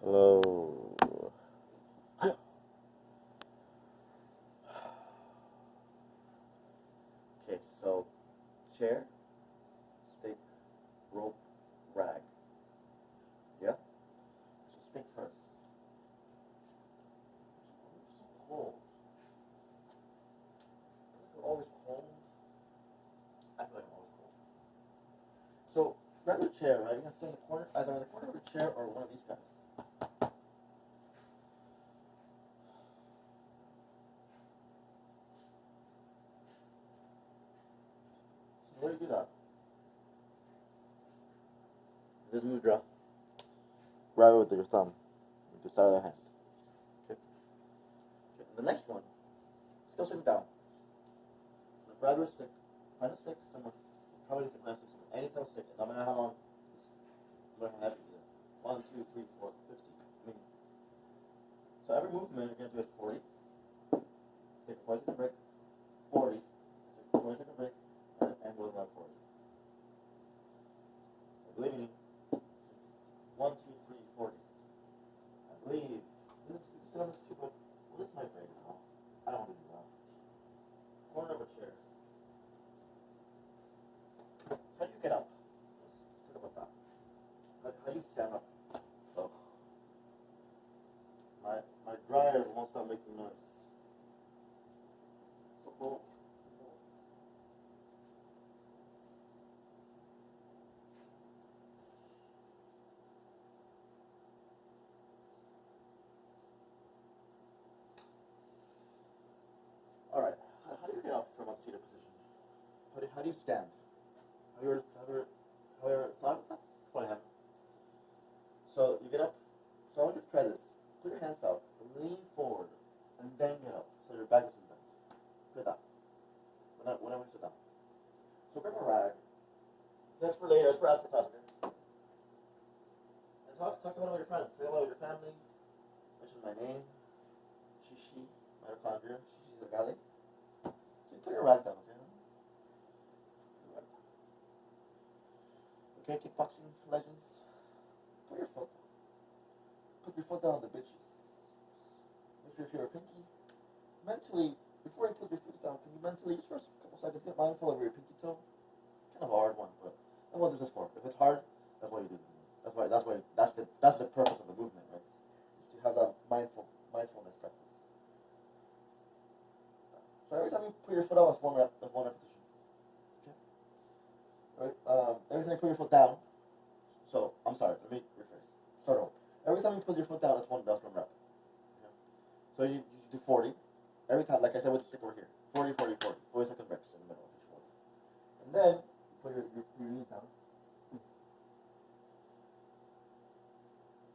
Hello. Okay, so chair, stick, rope, rag. Yeah? So stick first. It's cold. You're always cold. I feel like I'm always cold. So regular chair, right? You're gonna sit in the corner, either in the corner of the chair or one of these guys. So the way you do that, this mudra, grab it with your thumb, with the side of the hand. Okay. Okay. The next one, still sitting down. Grab your stick, find a stick somewhere. Probably you can find a stick somewhere. Any type of stick, no matter how long, no matter how heavy it is. 1, 2, 3, 4, 50. I mean, so every movement you're gonna do it 40. Take a 40-second break. 40. Take a 40-second break, and go another 40. I believe in you. 1, 2, 3, 40. I believe. This is on this too, but well, this might break now. I don't want to do that. Corner of a chair. How do you get up? Let's talk about that. How do you stand up? Oh. My dryer won't stop making noise. So cool. Alright, how do you get up from a seated position? How do you stand? Have you ever thought of that? Probably haven't. So you get up. So I want you to try this. Put your hands out, lean forward, and then get up. So your back isn't bent. Look at that. Whenever you sit down. So grab a rag. That's for later. That's for after class. Okay? And talk about it with your friends. Talk about it with your family. Mention my name. She, Mitochondria. She's a galley. So you put your rag down. Okay. Okay, kickboxing legends. Put your foot down. Put your foot down on the bitches. Make sure if you're a pinky, mentally, before you put your foot down, can you mentally, just for a couple seconds, get mindful of your pinky toe? Kind of a hard one, but that's what this is for. If it's hard, that's why you do the movement. That's the purpose of the movement, right? Is to have that mindfulness practice. So every time you put your foot out, that's one repetition. Okay? Right? Every time you put your foot down, so, I'm sorry, let me rephrase. Start over. Every time you put your foot down, that's one rep. Okay? So you do 40. Every time, like I said with the stick over here. 40, 40, 40. 40-second breaks in the middle of each 40. And then, put your knees down.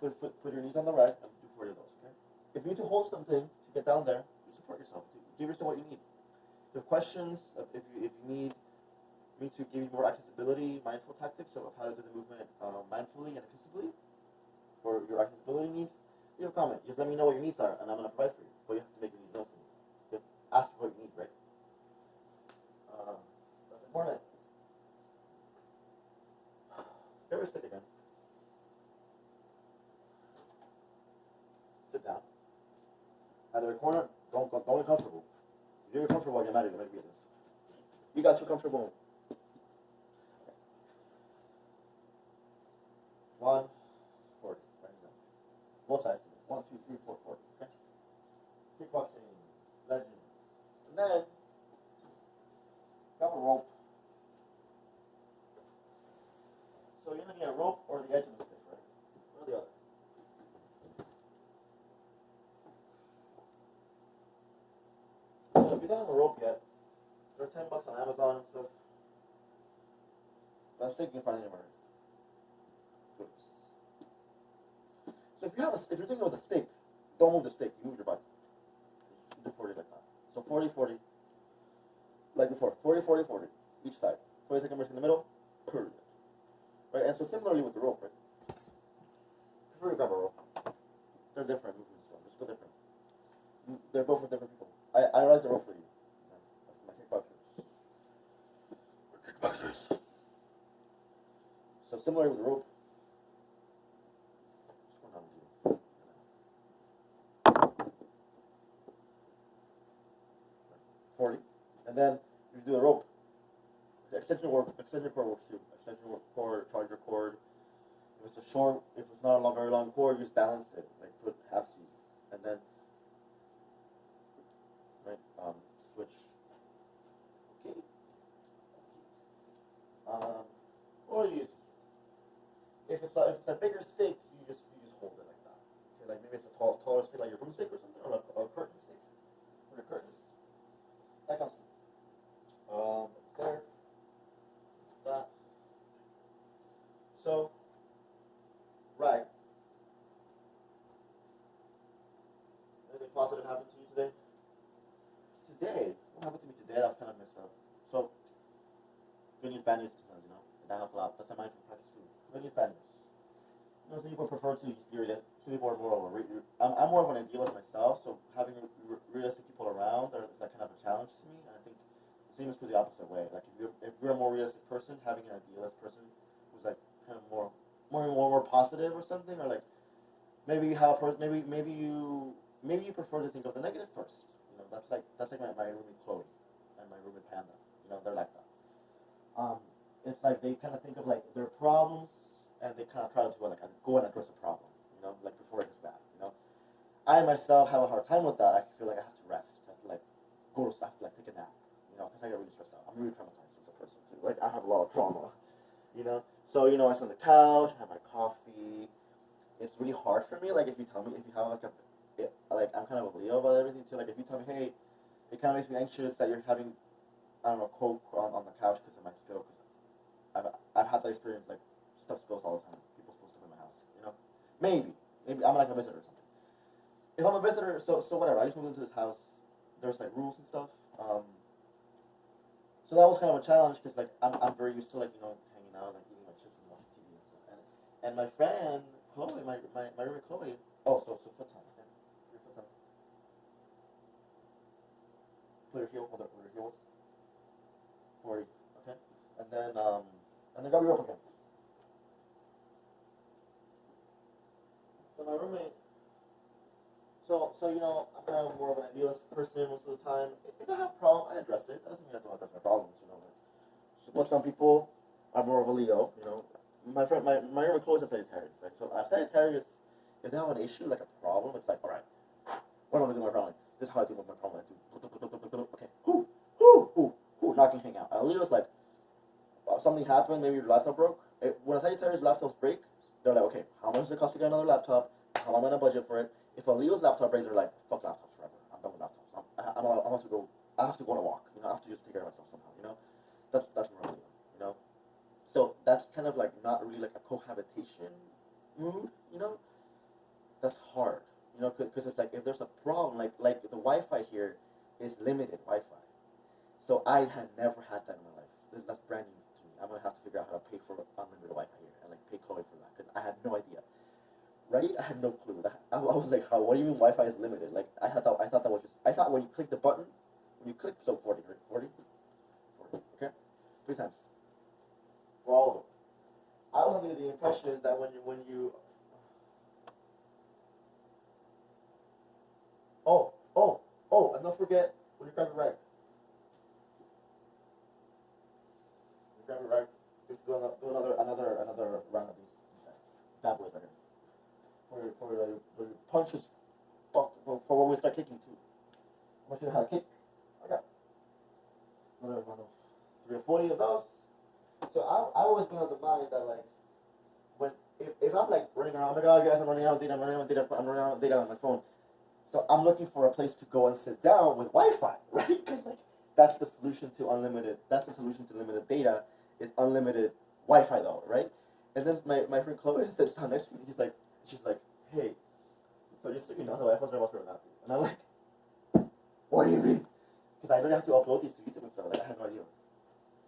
Put your knees on the rag and do 40 of those, okay? If you need to hold something to get down there, you support yourself. Give yourself what you need. If you have questions, if you need me to give you more accessibility, mindful tactics of how to do the movement mindfully and accessibly for your accessibility needs, leave a comment. Just let me know what your needs are, and I'm going to provide for you. But you have to make your needs known for me. Just ask for what you need, right? That's important. Grab your stick again. Sit down. Either a corner, don't get comfortable. If you're comfortable, you're not even going to be this. You got too comfortable. 1, 40. Right now. Both sides. 1, 2, 3, 4, 40. Okay? Kickboxing, legends. And then, grab a rope. So you're going to need a rope or the edge of the stick, right? One or the other. So if you don't have a rope yet, they're $10 on Amazon and stuff. But I think you can find it anywhere. So if you're thinking with a stick, don't move the stick, you move your body. You do 40 like that. So 40, 40. Like before. 40, 40, 40. Each side. 40-second break in the middle. Period. Right? And so similarly with the rope, right? Prefer to grab a rope. They're different movements though. They're still different. They're both for different people. I write the rope for you. That's my kickboxers. Kickboxers. So similarly with the rope. What's going on with you? And then you do a rope. The extension cord works too. Extension cord, charger cord. If it's a short, if it's not a very long cord, just balance it. Like put half C's, and then switch. Okay. Or you if it's a bigger stick, you just hold it like that. Okay, like maybe it's a taller stick, like your broomstick or something, or a curtain stick for the curtains. That counts. There. That. So, right. Anything positive happened to you today? Today? What happened to me today? That was kind of messed up. So, good news, bad news, you know? That helps a lot. That's a mindful practice too. Good news, bad news. You know, some people prefer to just be realistic. Some people are more of a I'm more of an idealist myself, so having realistic people around is like kind of a challenge to me, and I think the same is true the opposite way. Like if you're a more realistic person, having an idealist person who's like kind of more positive or something, or like maybe you have a person, maybe you prefer to think of the negative first. You know, that's like my roommate Chloe and my roommate Panda. You know, they're like that. It's like they kind of think of like their problems, and they kind of try to like go and address the problem. You know, like before it gets bad. You know, I myself have a hard time with that. I feel like I have to rest. I have to like go to sleep, like take a nap. You know, because I get really stressed out. I'm really traumatized as a person too. Like I have a lot of trauma. You know, so you know I sit on the couch, I have my coffee. It's really hard for me. Like if you have like I'm kind of a Leo about everything too. Like if you tell me, hey, it kind of makes me anxious that you're having, I don't know, Coke on the couch because it might spill. Because I've had that experience. Like stuff spills all the time. People spill stuff in my house. You know, maybe I'm like a visitor or something. If I'm a visitor, so whatever. I just moved into this house. There's like rules and stuff. So that was kind of a challenge because like I'm very used to like hanging out, like eating my chips and watching TV and stuff. And my friend Chloe, my roommate Chloe. Oh, so foot time. Okay. Your foot time. Put your heel. Hold up. Put your heels. 40. Okay. And then grab your rope again. So my roommate. So I'm kind of more of an idealist person most of the time. If I have a problem, I address it. That doesn't mean I don't address my problems, But some people are more of a Leo, My friend, my roommate Chloe is a Sagittarius, right? So a Sagittarius, if they have an issue, like a problem, it's like, all right, what am I going to do with my problem? This is how I deal with my problem. I do, okay, now I can hang out. A Leo's like, something happened, maybe your laptop broke. When a Sagittarius laptops break, they're like, okay, how much does it cost to get another laptop? How am I going to budget for it? If a Leo's laptop breaks, they're like, fuck laptops forever. I'm done with laptops. I have to go on a walk. I have to just take care of myself somehow. That's more Leo. So that's kind of like not really like a cohabitation mood. That's hard. Because it's like if there's a problem, like the Wi-Fi here is limited Wi-Fi. So I had never had that in my life. That's brand new to me. I'm gonna have to figure out how to pay for unlimited Wi-Fi here and like pay Chloe for that because I had no idea. Right? I had no clue. I was like, how? What do you mean Wi-Fi is limited? Like, I thought that was just. I thought when you click the button, so 40, right? 40, okay, 3 times for all of them. I was under the impression that when you. And don't forget when you grab your rag. Just do another round of these. Bad boys right here. For your punches, for when we start kicking too. I want you to know how to kick. Okay. Another one of 3 or 40 of those. So I always been of the mind that like if I'm like running around, oh my god guys, I'm running out of data on my phone. So I'm looking for a place to go and sit down with Wi-Fi, right? Because like that's the solution to limited data is unlimited Wi-Fi though, right? And then my friend Chloe sits down next to me. She's like, hey, so just so you know, the Wi-Fi's are about to run out. And I'm like, what do you mean? Because I don't have to upload these to YouTube and stuff. Like I had no idea.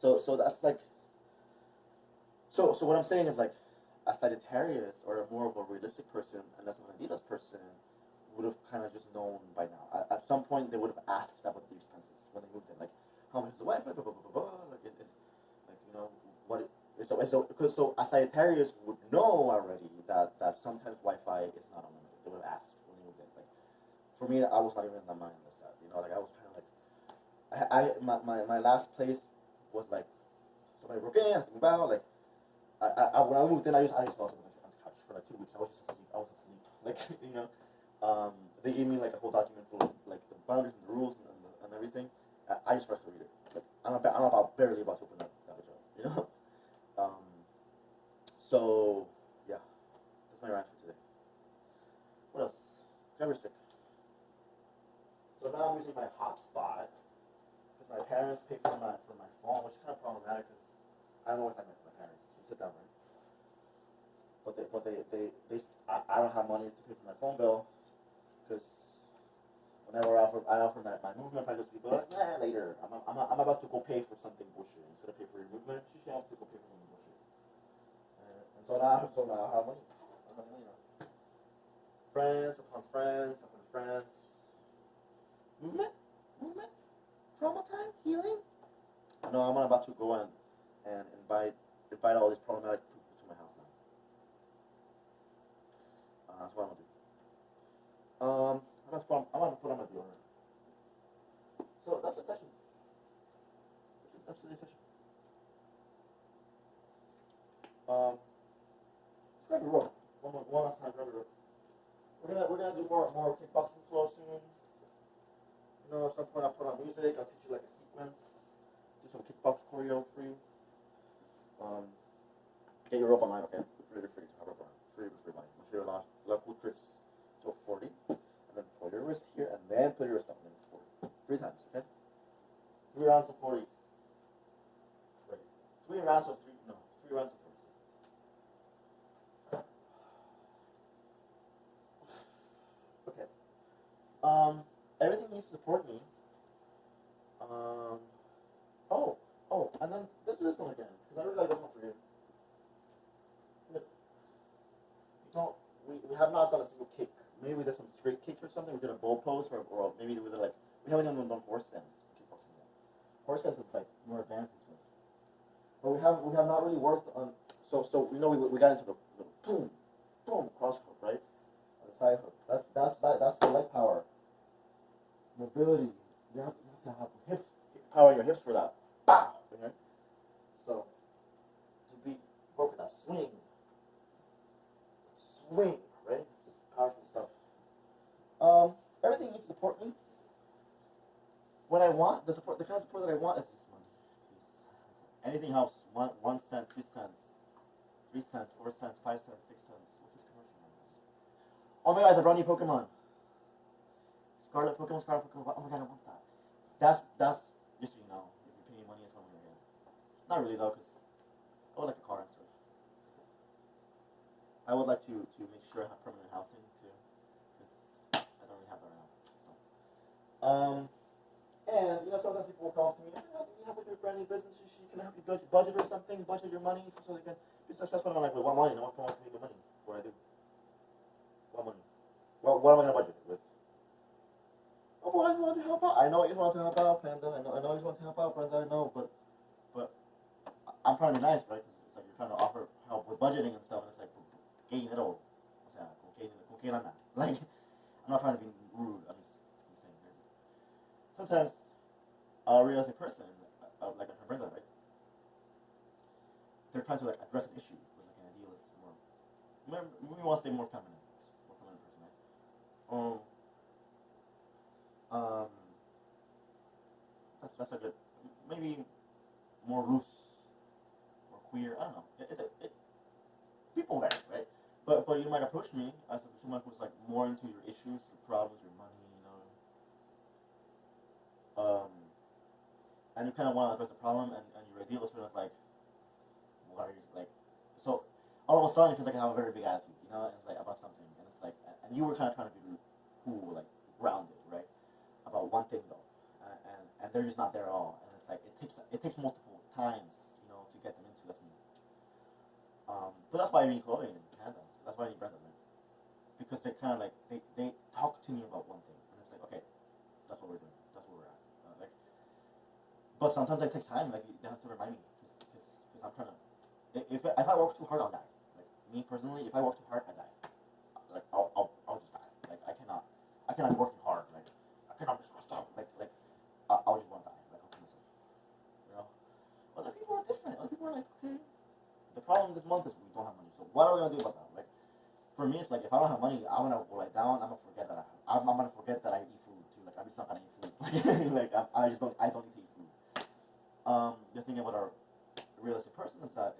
So that's like, so what I'm saying is like, a Sagittarius or a more of a realistic person and less of an idealist person would have kind of just known by now. At some point, they would have asked about the expenses when they moved in, like how much is the Wi-Fi, blah blah blah blah blah. Like it's like what. So a Sagittarius would know already that sometimes Wi-Fi is not unlimited. They would have asked when they moved in. Like for me, I was not even in the mind of that. Like I was kind of like, I my last place was like somebody broke in, I had to move out. Like when I moved in, I just fall asleep on the couch for like 2 weeks. I was just asleep. I was asleep. Like they gave me like a whole document full of like the boundaries and the rules and everything. I just forgot to read it. Like I'm barely about to open that job. You know. So yeah, that's my rant for today. What else? Grab your stick. So now I'm using my hotspot because my parents pay for my phone, which is kind of problematic because I don't always have my parents. You sit down, right? But I don't have money to pay for my phone bill because whenever I offer my movement practice, people are like, nah, later. I'm about to go pay for something bullshit instead of pay for your movement. You should have to go pay for something bullshit. And so now I have money. I have money now. Friends upon friends upon friends. Movement, trauma time, healing. No, I'm about to go and invite all these problematic people to my house now. That's what I'm gonna do. I'm gonna put on my deodorant. So that's the session. That's today's session. Grab your rope. One last time, grab your rope. We're gonna do more kickboxing flow soon. You know, at some point I'll put on music. I'll teach you like a sequence. Do some kickbox choreo for you. Get your rope online, okay? Free to have rope on. Free money. Make sure you allow cool tricks till 40. And then pull your wrist here and then put your wrist up and then 40. 3 times, okay? 3 rounds of 40s. Wait. 3 rounds of 3 rounds of 40s. Okay. Everything needs to support me. And then let's do this one again, because I really like this one for you. We have not done a single kick. Maybe we did some straight kicks or something. We did a bow pose, or maybe we did like, we haven't even done horse stance. Horse stance is like more advanced and stuff. But we have not really worked on, so you know we got into the boom, cross hook, right? The side hook. That's the leg power. Mobility. You have to have hips, power in your hips for that. Bow! Okay? So, to work with that swing, right? Powerful stuff. Everything needs to support me. What I want, the kind of support that I want is this money. Anything helps. 1 cent, 2 cents, 3 cents, 4 cents, 5 cents, 6 cents. What's this commercial on this? Oh my God, it's a brand new Pokemon. Scarlet Pokemon. Oh my God, I want that. That's just so you know, if you're paying money, it's what we're gonna get. Not really though, because I would like a car and stuff. I would like to make sure I have permanent housing too, because I don't really have that right now. So, and you know, sometimes people will call to me, you have like a brand new business, you can help you budget or something, budget your money so you can be successful. And I'm like, well, what money? No one wants to make the money. What do I do? What money? Well, what am I gonna budget with? Oh, well, I want to help out. I know you want to help out, Panda. I know you want to help out, Brenda. I know, but I'm trying to be nice, right? Because it's like you're trying to offer help with budgeting and stuff, and it's like, gay little, what's that? Cocaine on that. Like, I'm not trying to be rude. I'm saying here. Sometimes a realistic person, like a Brenda, right? They're trying to like address an issue with like an idealist, we want to say more feminine person, right? That's a good, maybe more loose, more queer. I don't know. People vary, right? But you might approach me as someone who's like more into your issues, your problems, your money, you know. And you kind of want to address the problem, and your idealist person is like, what are you like? So all of a sudden, it feels like I have a very big attitude, you know. It's like about something, and it's like, and you were kind of trying to be cool, like grounded, right? About one thing though, and they're just not there at all, and it's like it takes multiple times, you know, to get them into that. But that's why I need Chloe and Hannah. That's why I need Brenda, right? Because they kind of like they talk to me about one thing, and it's like, okay, that's what we're doing, that's where we're at. Like, but sometimes it takes time. Like they have to remind me, because I'm trying to. If I work too hard, I'll die. Like me personally, if I work too hard, I die. Like I'll just die. Like I cannot be working hard. Like I cannot be stressed out. Like I'll just want to die. just like if I don't have money, I'm gonna go lie down. I'm gonna forget that I'm gonna forget that I eat food too. Like I'm just not gonna eat food. Like I just don't. I don't need to eat food. The thing about a realistic person is that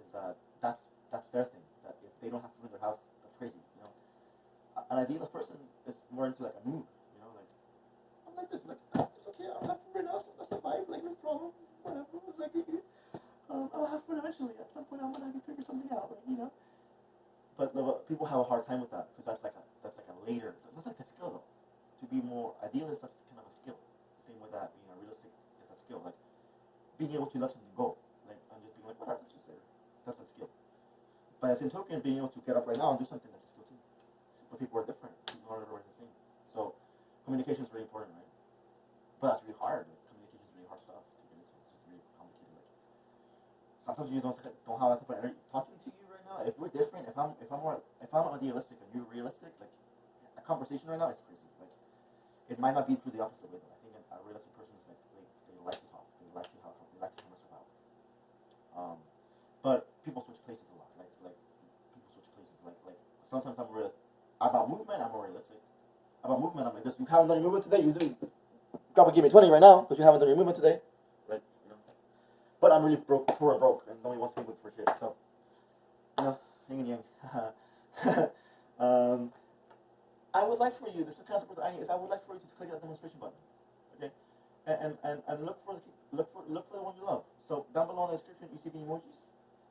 that's their thing. That if they don't have food in their house, that's crazy. You know, an idealist person is more into like a mood. You know, like I'm like this. Like it's okay. I'll have food right now. So I'll survive. Like no problem. Whatever. Like I'll have food eventually. At some point, I'm gonna have to figure something out. Like you know. But people have a hard time with that because that's like a later. That's like a skill though. To be more idealist, that's kind of a skill. The same way that being a realistic is a skill. Like being able to let something go. Like and just being like, whatever, let's just say that's a skill. By the same token, being able to get up right now and do something, that's a skill too. But people are different. Not everyone's the same. So communication is really important, right? But that's really hard. Like, communication is really hard stuff to get into. It's just really complicated. Like sometimes you don't have that type of energy. Talking to you right now, if we're different, if I'm idealistic and you're realistic, like a conversation right now is crazy. Like it might not be through the opposite way though. I think a realistic person is like they like to talk, they like to converse about. But people switch places a lot. Like people switch places. Like sometimes I'm realist about movement. I'm more realistic about movement. I'm like this. You haven't done your movement today. You gotta give me 20 right now because you haven't done your movement today, right? You know. But I'm really poor and broke, and nobody wants to move for shit. So you know, yin and yang. I would like for you. This is kind of I would like for you to click that demonstration button, okay? And look for the one you love. So down below in the description, you see the emojis.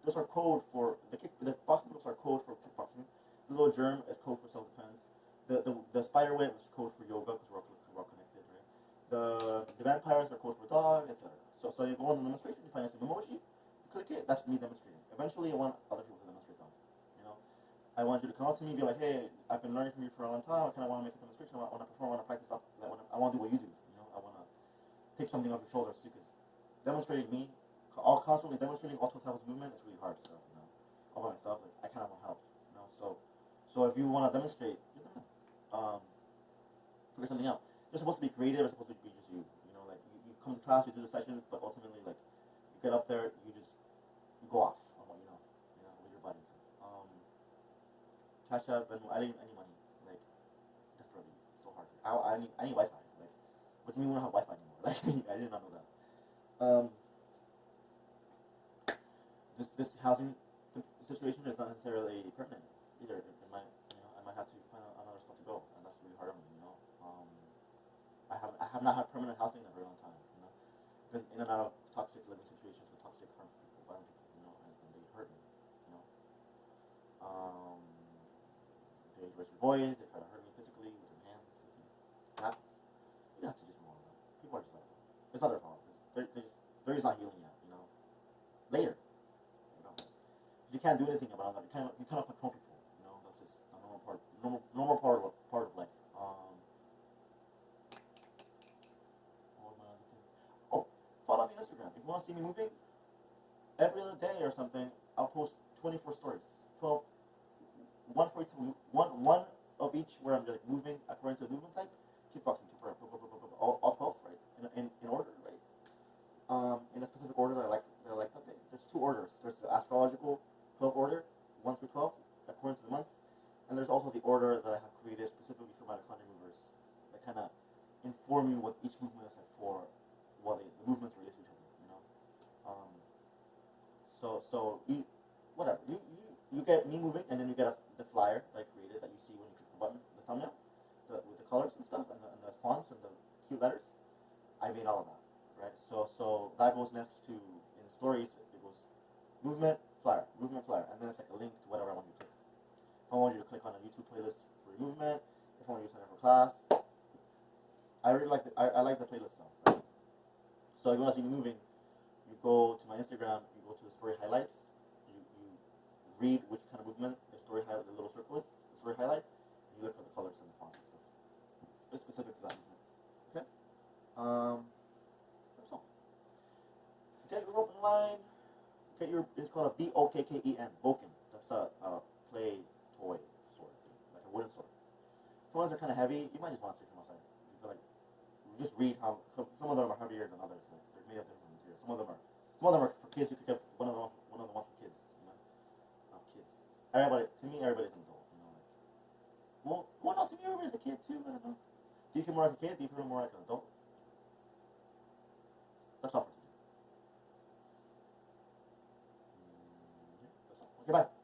Those are code for the boxing gloves are code for kickboxing. The little germ is code for self-defense. The spider web is code for yoga because we're all connected, right? The vampires are code for dog, etc. So you go on the demonstration, you find some emoji, you click it. That's me demonstrating. Eventually, I want other people to demonstrate them. You know, I want you to come up to me and be like, hey, I've been learning from you for a long time. I kind of want to make a demonstration. I want to perform. I want to practice up. I want to do what you do. You know, I want to take something off your shoulders too, because demonstrating me, constantly demonstrating all 12 types of movement is really hard stuff. You know, all by myself, like, I kind of want help. You know, so if you want to demonstrate, figure something out. You're supposed to be creative. It's supposed to be just you. You know, like you come to class, you do the sessions, but ultimately, like you get up there, you go off on what you know, with your body. Cash App, and I didn't any money, like desperately, so hard. I need Wi-Fi. Like, what do you mean we don't have Wi-Fi anymore? Like, I did not know that. This housing situation is not necessarily permanent either. It might, I might have to find another spot to go, and that's really hard on me. I have not had permanent housing in a very long time. You know, been in and out of toxic living situations with toxic, harmful people, violent people. And they hurt me. They raise your voice. They try to hurt me physically with their hands. It happens. You have to just move on. People are just like that. It's not their fault. They're just not healing yet. Later. You can't do anything about that. You cannot control people. That's just a normal part of life. Follow me on Instagram. If you want to see me moving, every other day or something, I'll post 24 stories. 12, one for each, one of each where I'm just moving according to the movement type. Kickboxing, all 12, right? In order, right? In a specific order that I like that day. There's 2 orders. There's the astrological 12 order, 1 through 12, according to the months. And there's also the order that I have created specifically for mitochondria movers that kind of inform you what each movement is like for, well, the movements relate to each other, whatever. You get me moving, and then you get the flyer that I created that you see when you click the button, the thumbnail, with the colors and stuff, and the fonts and the cute letters. I made all of that, right? So that goes next to, in stories, it goes movement, flyer, and then it's like a link to whatever I want you to click. If I want you to click on a YouTube playlist for your movement, if I want you to sign up for class, I really like I like the playlist stuff, right? So if you want to see me moving, you go to my Instagram, you go to the story highlights, you read which kind of movement the story highlight, the little circle is, the story highlight, and you look for the colors and the fonts and stuff. It's specific to that movement. Okay? That's all. Get your rope in line. It's called a B-O-K-K-E-N, Boken. That's a play toy sword, like a wooden sword. Some ones are kind of heavy. You might just want to stick them outside. You feel like, you just read how some of them are heavier than others. Like, they're made of different materials. Some of them are for kids. You could get one of the ones for kids. Kids. Everybody's an adult. kid too? I don't know. Do you feel more like a kid? Do you feel more like an adult? That's all for today. Okay, bye.